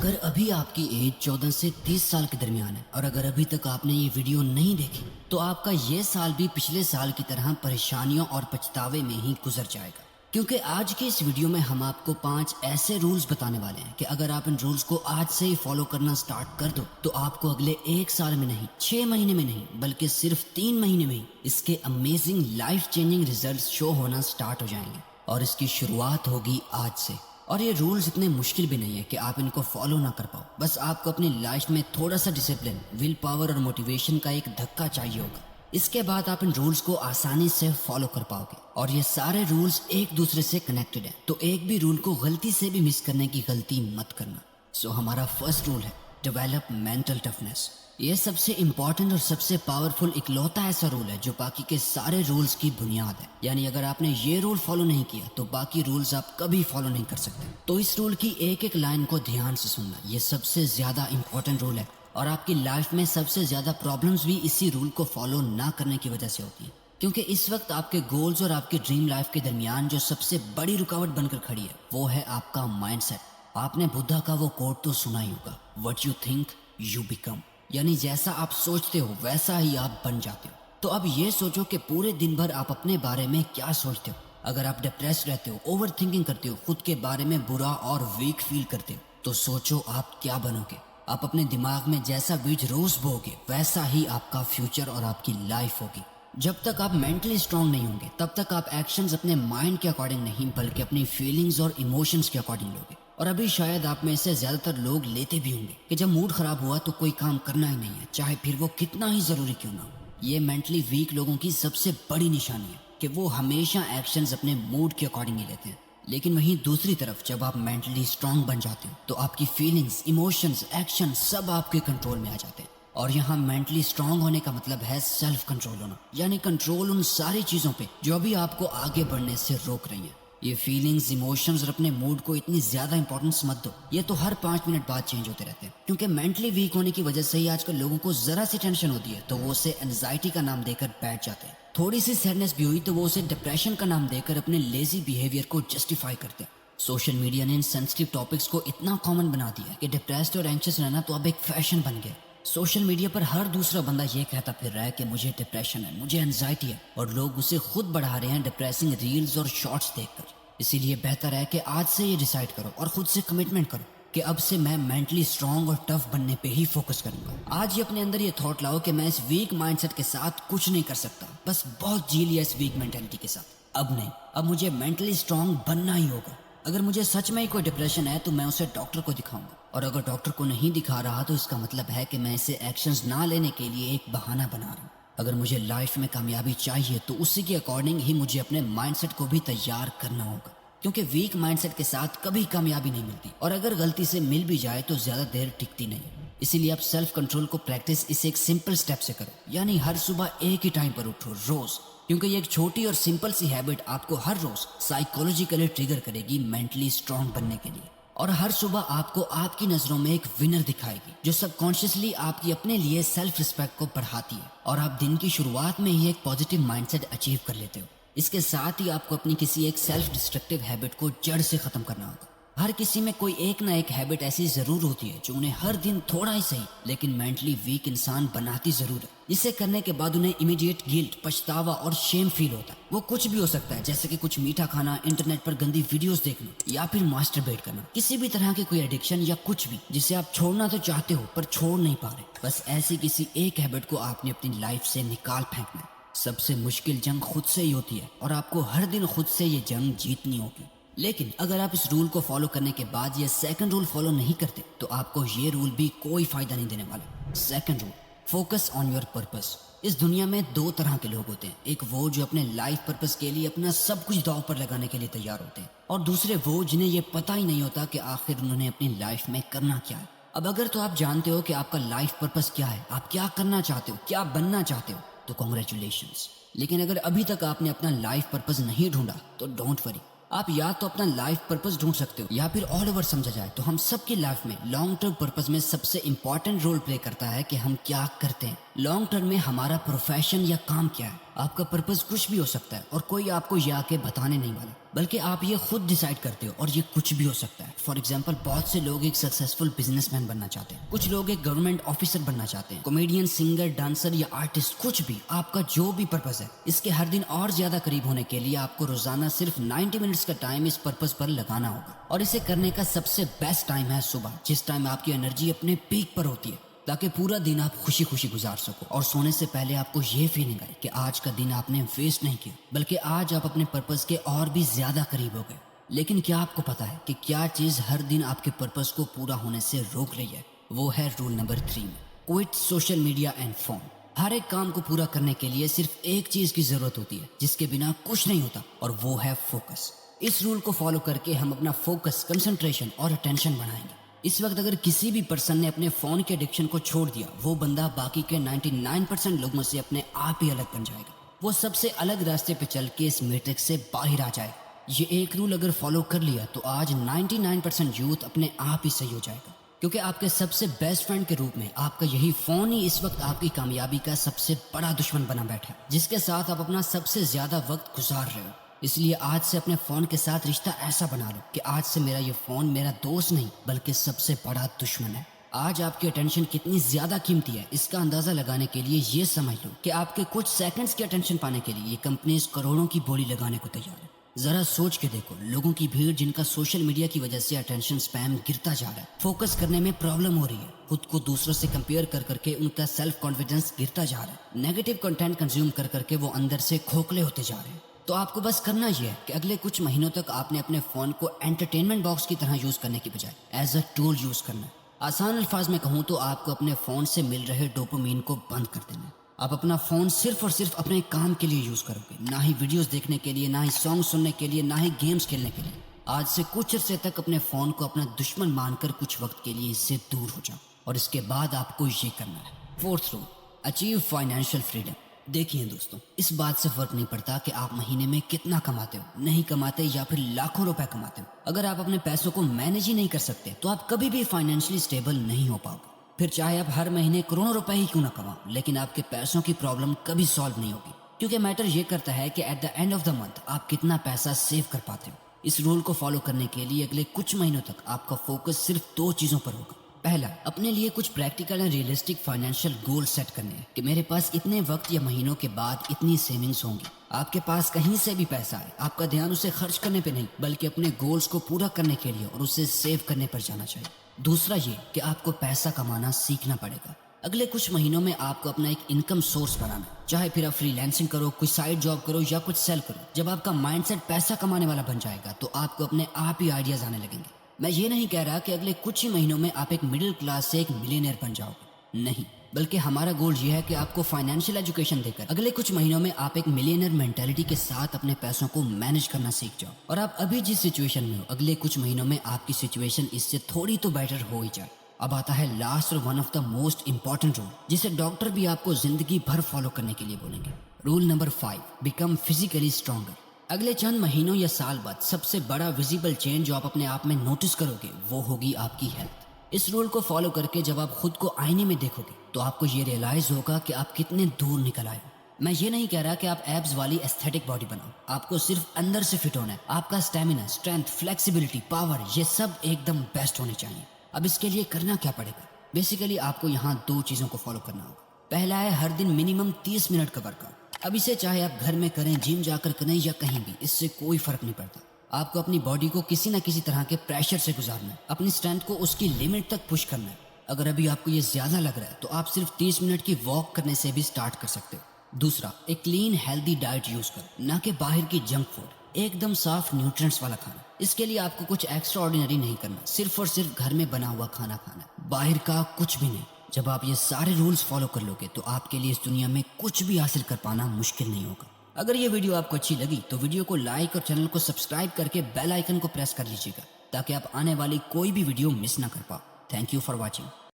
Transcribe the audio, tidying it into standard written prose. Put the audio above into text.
اگر ابھی آپ کی ایج 14 سے 30 سال کے درمیان ہے اور اگر ابھی تک آپ نے یہ ویڈیو نہیں دیکھی تو آپ کا یہ سال بھی پچھلے سال کی طرح پریشانیوں اور پچھتاوے میں ہی گزر جائے گا، کیونکہ آج کی اس ویڈیو میں ہم آپ کو 5 ایسے رولز بتانے والے ہیں کہ اگر آپ ان رولز کو آج سے ہی فالو کرنا سٹارٹ کر دو تو آپ کو اگلے 1 سال میں نہیں، 6 مہینے میں نہیں، بلکہ صرف 3 مہینے میں ہی اس کے امیزنگ لائف چینجنگ ریزلٹس شو ہونا سٹارٹ ہو جائیں گے، اور اس کی شروعات ہوگی آج سے۔ اور یہ رولز اتنے مشکل بھی نہیں ہے کہ آپ ان کو فالو نہ کر پاؤ، بس آپ کو اپنی لائف میں تھوڑا سا ڈسپلن، ول پاور اور موٹیویشن کا ایک دھکا چاہیے ہوگا۔ اس کے بعد آپ ان رولز کو آسانی سے فالو کر پاؤ گے، اور یہ سارے رولز ایک دوسرے سے کنیکٹڈ ہیں، تو ایک بھی رول کو غلطی سے بھی مس کرنے کی غلطی مت کرنا۔ سو ہمارا فرسٹ رول ہے ڈیولپ مینٹل ٹفنس۔ یہ سب سے امپورٹنٹ اور سب سے پاورفل اکلوتا ایسا رول ہے جو باقی کے سارے رولز کی بنیاد ہے، یعنی اگر آپ نے یہ رول فالو نہیں کیا تو باقی رولز آپ کبھی فالو نہیں کر سکتے۔ تو اس رول کی ایک ایک لائن کو دھیان سے سننا، یہ سب سے زیادہ امپورٹنٹ رول ہے، اور آپ کی لائف میں سب سے زیادہ پرابلمز بھی اسی رول کو فالو نہ کرنے کی وجہ سے ہوتی ہیں، کیونکہ اس وقت آپ کے گولز اور آپ کی ڈریم لائف کے درمیان جو سب سے بڑی رکاوٹ بن کر کھڑی ہے وہ ہے آپ کا مائنڈ سیٹ۔ آپ نے بدھا کا وہ کوٹ تو سنا ہی ہوگا، what you think you become, یعنی جیسا آپ سوچتے ہو ویسا ہی آپ بن جاتے ہو۔ تو اب یہ سوچو کہ پورے دن بھر آپ اپنے بارے میں کیا سوچتے ہو۔ اگر آپ ڈپریس رہتے ہو، اوور تھنکنگ کرتے ہو، خود کے بارے میں برا اور ویک فیل کرتے ہو، تو سوچو آپ کیا بنو گے۔ آپ اپنے دماغ میں جیسا بیج روز بو گے ویسا ہی آپ کا فیوچر اور آپ کی لائف ہوگی۔ جب تک آپ مینٹلی اسٹرانگ نہیں ہوں گے تب تک آپ ایکشنز اپنے مائنڈ کے اکارڈنگ نہیں بلکہ اپنی فیلنگز اور ایموشنز کے اکارڈنگ لوگے۔ اور ابھی شاید آپ میں سے زیادہ تر لوگ لیتے بھی ہوں گے کہ جب موڈ خراب ہوا تو کوئی کام کرنا ہی نہیں ہے، چاہے پھر وہ کتنا ہی ضروری کیوں نہ ہو۔ یہ مینٹلی ویک لوگوں کی سب سے بڑی نشانی ہے کہ وہ ہمیشہ ایکشنز اپنے موڈ کے اکارڈنگ ہی لیتے ہیں، لیکن وہیں دوسری طرف جب آپ مینٹلی اسٹرانگ بن جاتے ہو تو آپ کی فیلنگز، ایموشنز، ایکشن سب آپ کے کنٹرول میں آ جاتے ہیں۔ اور یہاں مینٹلی اسٹرانگ ہونے کا مطلب ہے سیلف کنٹرول ہونا، یعنی کنٹرول ان ساری چیزوں پہ جو ابھی آپ کو آگے بڑھنے سے روک رہی ہیں۔ یہ فیلنگز، ایموشنز اور اپنے موڈ کو اتنی زیادہ امپورٹنس مت دو، یہ تو ہر 5 منٹ بعد چینج ہوتے رہتے ہیں، کیونکہ مینٹلی ویک ہونے کی وجہ سے ہی آج کل لوگوں کو ذرا سی ٹینشن ہوتی ہے تو وہ اسے انزائٹی کا نام دے کر بیٹھ جاتے ہیں، تھوڑی سی سیڈنس بھی ہوئی تو وہ اسے ڈپریشن کا نام دے کر اپنے لیزی بیہیویئر کو جسٹیفائی کرتے ہیں۔ سوشل میڈیا نے ان سینسٹیو ٹاپکس کو اتنا کامن بنا دیا ہے کہ ڈپریسڈ اور اینکشس رہنا تو اب ایک فیشن بن گیا۔ سوشل میڈیا پر ہر دوسرا بندہ یہ کہتا پھر رہا ہے کہ مجھے ڈپریشن ہے، مجھے انزائٹی ہے، اور لوگ اسے خود بڑھا رہے ہیں ڈپریسنگ ریلز اور شارٹس دیکھ کر۔ اسی لیے بہتر ہے کہ آج سے یہ ڈیسائیڈ کرو اور خود سے کمٹمنٹ کرو کہ اب سے میں مینٹلی اسٹرانگ اور ٹف بننے پہ ہی فوکس کروں گا۔ آج ہی اپنے اندر یہ تھاٹ لاؤ کہ میں اس ویک مائنڈ سیٹ کے ساتھ کچھ نہیں کر سکتا، بس بہت جی لیا اس ویک مینٹلٹی کے ساتھ، اب نہیں، اب مجھے مینٹلی اسٹرانگ بننا ہی ہوگا۔ اگر مجھے سچ میں ہی کوئی ڈپریشن ہے تو میں اسے ڈاکٹر کو دکھاؤں گا، اور اگر ڈاکٹر کو نہیں دکھا رہا تو اس کا مطلب ہے کہ میں اسے ایکشنز نہ لینے کے لیے ایک بہانہ بنا رہا ہوں۔ اگر مجھے لائف میں کامیابی چاہیے تو اسی کے اکارڈنگ ہی مجھے اپنے مائنڈ سیٹ کو بھی تیار کرنا ہوگا، کیونکہ ویک مائنڈ سیٹ کے ساتھ کبھی کامیابی نہیں ملتی، اور اگر غلطی سے مل بھی جائے تو زیادہ دیر ٹکتی نہیں۔ اسی لیے آپ سیلف کنٹرول کو پریکٹس اسے ایک سمپل سٹیپ سے کرو، یعنی ہر صبح ایک ہی ٹائم پر اٹھو روز، کیونکہ یہ ایک چھوٹی اور سمپل سی ہیبٹ آپ کو ہر روز سائیکولوجیکلی ٹریگر کرے گی مینٹلی اسٹرانگ بننے کے لیے، اور ہر صبح آپ کو آپ کی نظروں میں ایک ونر دکھائے گی جو سب کانشیسلی آپ کی اپنے لیے سیلف رسپیکٹ کو بڑھاتی ہے، اور آپ دن کی شروعات میں ہی ایک پازیٹیو مائنڈ سیٹ اچیو کر لیتے ہو۔ اس کے ساتھ ہی آپ کو اپنی کسی ایک سیلف ڈسٹرکٹیو ہیبٹ کو جڑ سے ختم کرنا ہوگا۔ ہر کسی میں کوئی ایک نہ ایک ہیبٹ ایسی ضرور ہوتی ہے جو انہیں ہر دن تھوڑا ہی صحیح لیکن مینٹلی ویک انسان بناتی ضرور ہے۔ اسے کرنے کے بعد انہیں امیڈیٹ گلٹ، پچھتاوا اور شیم فیل ہوتا ہے۔ وہ کچھ بھی ہو سکتا ہے، جیسے کہ کچھ میٹھا کھانا، انٹرنیٹ پر گندی ویڈیوز دیکھنا، یا پھر ماسٹربیٹ کرنا، کسی بھی طرح کی کوئی ایڈکشن یا کچھ بھی جسے آپ چھوڑنا تو چاہتے ہو پر چھوڑ نہیں پا رہے۔ بس ایسی کسی ایک ہیبٹ کو آپ نے اپنی لائف سے نکال پھینکنا ہے۔ سب سے مشکل جنگ خود سے ہی ہوتی ہے، اور آپ کو ہر دن خود سے یہ جنگ جیتنی ہوگی۔ لیکن اگر آپ اس رول کو فالو کرنے کے بعد یہ سیکنڈ رول فالو نہیں کرتے تو آپ کو یہ رول بھی کوئی فائدہ نہیں دینے والا۔ Second rule, focus on your purpose. اس دنیا میں 2 طرح کے لوگ ہوتے ہیں، ایک وہ جو اپنے لائف پرپس کے لیے اپنا سب کچھ داؤ پر لگانے کے لیے تیار ہوتے ہیں، اور دوسرے وہ جنہیں یہ پتہ ہی نہیں ہوتا کہ آخر انہوں نے اپنی لائف میں کرنا کیا ہے۔ اب اگر تو آپ جانتے ہو کہ آپ کا لائف پرپس کیا ہے، آپ کیا کرنا چاہتے ہو، کیا بننا چاہتے ہو، تو کنگریچولیشنز۔ لیکن اگر ابھی تک آپ نے اپنا لائف پرپس نہیں ڈھونڈا تو ڈونٹ وری، آپ یا تو اپنا لائف پرپس ڈھونڈ سکتے ہو یا پھر آل اوور سمجھا جائے تو ہم سب کی لائف میں لانگ ٹرم پرپس میں سب سے امپورٹنٹ رول پلے کرتا ہے کہ ہم کیا کرتے ہیں۔ لانگ ٹرم میں ہمارا پروفیشن یا کام کیا ہے، آپ کا پرپز کچھ بھی ہو سکتا ہے اور کوئی آپ کو یہ آ کے بتانے نہیں والا، بلکہ آپ یہ خود ڈیسائیڈ کرتے ہو اور یہ کچھ بھی ہو سکتا ہے۔ فار ایگزامپل، بہت سے لوگ ایک سکسیسفل بزنس مین بننا چاہتے ہیں، کچھ لوگ ایک گورنمنٹ آفیسر بننا چاہتے ہیں، کامیڈین، سنگر، ڈانسر یا آرٹسٹ، کچھ بھی آپ کا جو بھی پرپز ہے، اس کے ہر دن اور زیادہ قریب ہونے کے لیے آپ کو روزانہ صرف 90 منٹس کا ٹائم اس پرپز پر لگانا ہوگا، اور اسے کرنے کا سب سے بیسٹ ٹائم ہے صبح، جس ٹائم آپ کی انرجی اپنے پیک پر ہوتی ہے، تاکہ پورا دن آپ خوشی خوشی گزار سکو اور سونے سے پہلے آپ کو یہ فیلنگ آئے کہ آج کا دن آپ نے ویسٹ نہیں کیا، بلکہ آج آپ اپنے پرپز کے اور بھی زیادہ قریب ہو گئے۔ لیکن کیا آپ کو پتا ہے کہ کیا چیز ہر دن آپ کے پرپز کو پورا ہونے سے روک رہی ہے؟ وہ ہے رول نمبر 3 میں، quit social media and phone. ہر ایک کام کو پورا کرنے کے لیے صرف ایک چیز کی ضرورت ہوتی ہے جس کے بنا کچھ نہیں ہوتا، اور وہ ہے فوکس۔ اس رول کو فالو کر کے ہم اپنا فوکس، کنسنٹریشن اور اٹینشن بڑھائیں گے۔ اس وقت اگر کسی بھی پرسن نے اپنے فون کے ایڈکشن کو چھوڑ دیا، وہ بندہ باقی کے 99% لوگوں سے اپنے آپ ہی الگ بن جائے گا۔ وہ سب سے الگ راستے پہ چل کے اس میٹرکس سے باہر آ جائے گا۔ یہ ایک رول اگر فالو کر لیا تو آج 99% یوتھ اپنے آپ ہی صحیح ہو جائے گا، کیونکہ آپ کے سب سے بیسٹ فرینڈ کے روپ میں آپ کا یہی فون ہی اس وقت آپ کی کامیابی کا سب سے بڑا دشمن بنا بیٹھا ہے، جس کے ساتھ آپ اپنا سب سے زیادہ وقت گزار رہے ہو۔ اس لیے آج سے اپنے فون کے ساتھ رشتہ ایسا بنا لو کہ آج سے میرا یہ فون میرا دوست نہیں بلکہ سب سے بڑا دشمن ہے۔ آج آپ کی اٹینشن کتنی زیادہ قیمتی ہے، اس کا اندازہ لگانے کے لیے یہ سمجھ لو کہ آپ کے کچھ سیکنڈز کی اٹینشن پانے کے لیے یہ کمپنیز کروڑوں کی بولی لگانے کو تیار ہے۔ ذرا سوچ کے دیکھو، لوگوں کی بھیڑ جن کا سوشل میڈیا کی وجہ سے اٹینشن سپیم گرتا جا رہا ہے، فوکس کرنے میں پرابلم ہو رہی ہے، خود کو دوسروں سے کمپیئر کر کر کے ان کا سیلف کانفیڈنس گرتا جا رہا ہے، نیگیٹو کنٹینٹ کنزیوم کر کر کے وہ اندر سے کھوکھلے ہوتے جا رہے ہیں۔ تو آپ کو بس کرنا یہ ہے کہ اگلے کچھ مہینوں تک آپ نے اپنے فون کو انٹرٹینمنٹ باکس کی طرح یوز کرنے کی بجائے ایز اے ٹول یوز کرنا ہے۔ آسان الفاظ میں کہوں تو آپ کو اپنے فون سے مل رہے ڈوپامین کو بند کر دینا ہے۔ آپ اپنا فون صرف اور صرف اپنے کام کے لیے یوز کرو گے، نہ ہی ویڈیوز دیکھنے کے لیے، نہ ہی سانگ سننے کے لیے، نہ ہی گیمز کھیلنے کے لیے۔ آج سے کچھ عرصے تک اپنے فون کو اپنا دشمن مان کر کچھ وقت کے لیے اس سے دور ہو جاؤ، اور اس کے بعد آپ کو یہ کرنا ہے۔ 4th role, achieve financial freedom. دیکھیے دوستوں، اس بات سے فرق نہیں پڑتا کہ آپ مہینے میں کتنا کماتے ہو، نہیں کماتے یا پھر لاکھوں روپے کماتے ہو، اگر آپ اپنے پیسوں کو مینیج ہی نہیں کر سکتے تو آپ کبھی بھی فائنینشلی سٹیبل نہیں ہو پاؤ گے۔ پھر چاہے آپ ہر مہینے کروڑوں روپے ہی کیوں نہ کماؤ، لیکن آپ کے پیسوں کی پرابلم کبھی سالو نہیں ہوگی، کیونکہ میٹر یہ کرتا ہے کہ at the end of the month آپ کتنا پیسہ سیو کر پاتے ہو۔ اس رول کو فالو کرنے کے لیے اگلے کچھ مہینوں تک آپ کا فوکس صرف 2 چیزوں پر ہوگا۔ پہلا، اپنے لیے کچھ پریکٹیکل اور ریئلسٹک فائنینشیل گول سیٹ کرنے ہیں کہ میرے پاس اتنے وقت یا مہینوں کے بعد اتنی سیونگز ہوں گی۔ آپ کے پاس کہیں سے بھی پیسہ ہے، آپ کا دھیان اسے خرچ کرنے پہ نہیں بلکہ اپنے گولز کو پورا کرنے کے لیے اور اسے سیو کرنے پر جانا چاہیے۔ دوسرا یہ کہ آپ کو پیسہ کمانا سیکھنا پڑے گا۔ اگلے کچھ مہینوں میں آپ کو اپنا ایک انکم سورس بنانا ہے، چاہے پھر آپ فری لینسنگ کرو، کوئی سائڈ جاب کرو یا کچھ سیل کرو۔ جب آپ کا مائنڈ سیٹ پیسہ کمانے والا بن جائے گا تو آپ کو اپنے آپ ہی آئیڈیاز آنے لگیں گے۔ میں یہ نہیں کہہ رہا کہ اگلے کچھ ہی مہینوں میں آپ ایک مڈل کلاس سے ایک ملینئر بن جاؤ گے، نہیں، بلکہ ہمارا گول یہ ہے کہ آپ کو فائنینشیل ایجوکیشن دے کر اگلے کچھ مہینوں میں آپ ایک ملینئر مینٹیلٹی کے ساتھ اپنے پیسوں کو مینیج کرنا سیکھ جاؤ، اور آپ ابھی جس سچویشن میں ہو اگلے کچھ مہینوں میں آپ کی سچویشن اس سے تھوڑی تو بیٹر ہو ہی جائے۔ اب آتا ہے لاسٹ اور one of the most important role, جسے ڈاکٹر بھی آپ کو زندگی بھر فالو کرنے کے لیے بولیں گے۔ Roll number 5، become physically stronger. اگلے چند مہینوں یا سال بعد سب سے بڑا ویزیبل چینج جو آپ اپنے آپ میں نوٹس کرو گے وہ ہوگی آپ کی ہیلتھ۔ اس رول کو فالو کر کے جب آپ خود کو آئینے میں دیکھو گے تو آپ کو یہ ریئلائز ہوگا کہ آپ کتنے دور نکل آئے ہو۔ میں یہ نہیں کہہ رہا کہ آپ ایبز والی ایستھیٹک باڈی بناؤ، آپ کو صرف اندر سے فٹ ہونا ہے۔ آپ کا اسٹیمنا، اسٹرینتھ، فلیکسیبلٹی، پاور، یہ سب ایک دم بیسٹ ہونے چاہیے۔ اب اس کے لیے کرنا کیا پڑے گا؟ بیسیکلی آپ کو یہاں 2 چیزوں کو فالو کرنا ہوگا۔ پہلا ہے ہر دن منیمم 30 منٹ کا ورک آؤٹ۔ اب اسے چاہے آپ گھر میں کریں، جم جا کر کریں یا کہیں بھی، اس سے کوئی فرق نہیں پڑتا۔ آپ کو اپنی باڈی کو کسی نہ کسی طرح کے پریشر سے گزارنا ہے، اپنی اسٹرینتھ کو اس کی لمٹ تک پش کرنا ہے۔ اگر ابھی آپ کو یہ زیادہ لگ رہا ہے تو آپ صرف 30 منٹ کی واک کرنے سے بھی سٹارٹ کر سکتے ہو۔ دوسرا، ایک کلین ہیلدی ڈائٹ یوز کرو، نہ کہ باہر کی جنک فوڈ، ایک دم صاف نیوٹرینٹس والا کھانا۔ اس کے لیے آپ کو کچھ ایکسٹرا آرڈینری نہیں کرنا، صرف اور صرف گھر میں بنا ہوا کھانا کھانا ہے، باہر کا کچھ بھی نہیں۔ جب آپ یہ سارے رولز فالو کر لو گے تو آپ کے لیے اس دنیا میں کچھ بھی حاصل کر پانا مشکل نہیں ہوگا۔ اگر یہ ویڈیو آپ کو اچھی لگی تو ویڈیو کو لائک اور چینل کو سبسکرائب کر کے بیل آئیکن کو پریس کر لیجیے گا تاکہ آپ آنے والی کوئی بھی ویڈیو مس نہ کر پاؤ۔ Thank you for watching.